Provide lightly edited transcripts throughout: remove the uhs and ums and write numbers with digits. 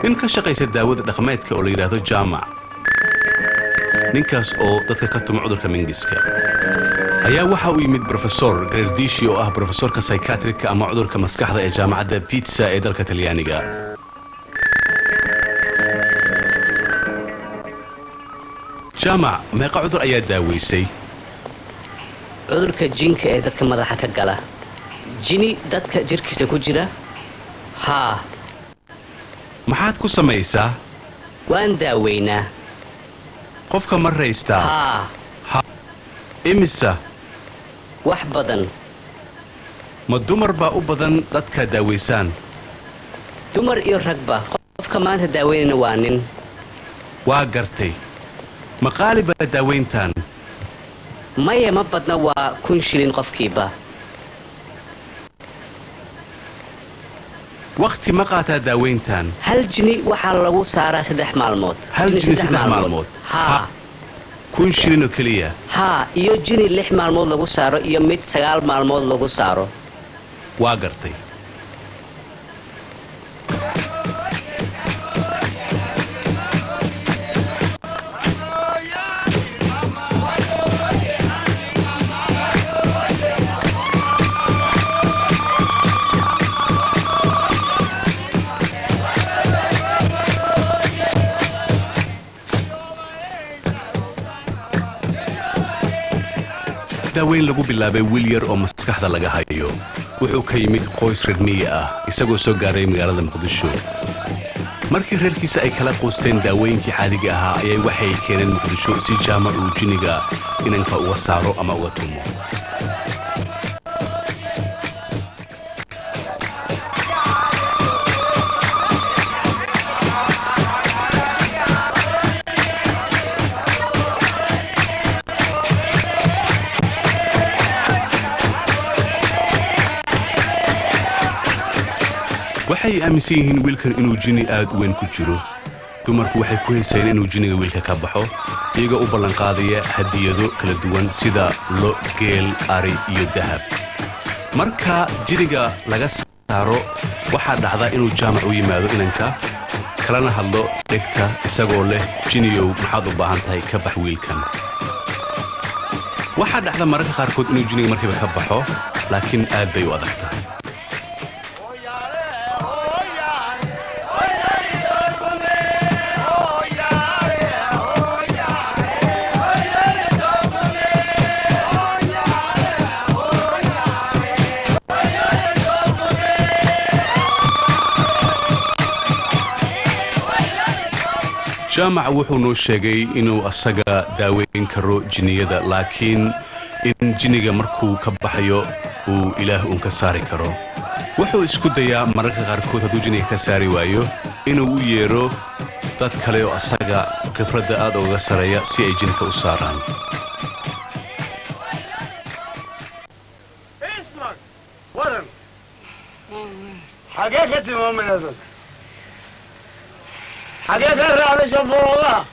nin ka shaqaysa daawada dhaqameedka oo la yiraahdo jaamac ninkaas oo dadka ka tuma cudurka mingiska ayaa waxa uu yimid professor Gherardishi oo ah professorka psychiatrika ama cudurka maskaxda ee jaamacadda Pisa ee dalka Talyaaniga jaamac meeqa cudur ayaa daaweysay cudurka jinka ee dadka madaxa ka gala jini dadka jirkiisa ku jira haa maxaad ku samaysaa waan daaweynaa qofka ma raystaa haa imisa wax badan ma dumar baa u badan dadka daaweysaan dumar iyo ragba qofka maanta daaweynayna waa nin waa gartay ma qaali baa daaweyntaan maya ma badna waa 1,000 shilin qofkiiba waqti ma qaataa daaweyntaan hal jini waxaa lagu saaraa 3 maalmood hal jini 3 maalmood haa 1,000 shilin oo kaliya haa iyo jini 6 maalmood lagu saaro iyo mid 9 maalmood lagu saaro waa gartay daaweyn lagu bilaabay wiil yar oo maskaxda laga hayo wuxuu ka yimid qoys reer miyi ah isagoo soo gaaray magaalada Muqdisho markii reerkiisa ay kala qoosteen daawooyinkii caadiga ahaa ayay waxay keeneen Muqdisho si jaamac uu jiniga inanka uga saaro ama uga tumo waxay aaminsan yihiin wiilkan inuu jini aad u weyn ku jiro dumarku waxay ku haysayeen inuu jiniga wiilka ka baxo iyaga u ballan qaadaya hadiyado kala duwan sida lo geel ari iyo dahab marka jiniga laga saaro waxa dhacda inuu jaamac u yimaado inanka kalana hadlo dhegta isagoo leh jiniyow maxaad u baahan tahay ka bax wiilkan waxa dhacda mararka qaarkood inuu jiniga markiiba ka baxo laakiin aad bay u adagtaa jaamac wuxuu noo sheegay inuu asaga daaweyn karo jiniyada laakiin in jiniga markuu ka baxayo uu ilaah uun ka saari karo wuxuu isku dayaa mararka qaarkood hadduu jiniga ka saari waayo inuu u yeero dad kale oo asaga khibradda aad uga sareeya si ay jinka u saaraan حاجات الرعد شوفوا والله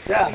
يا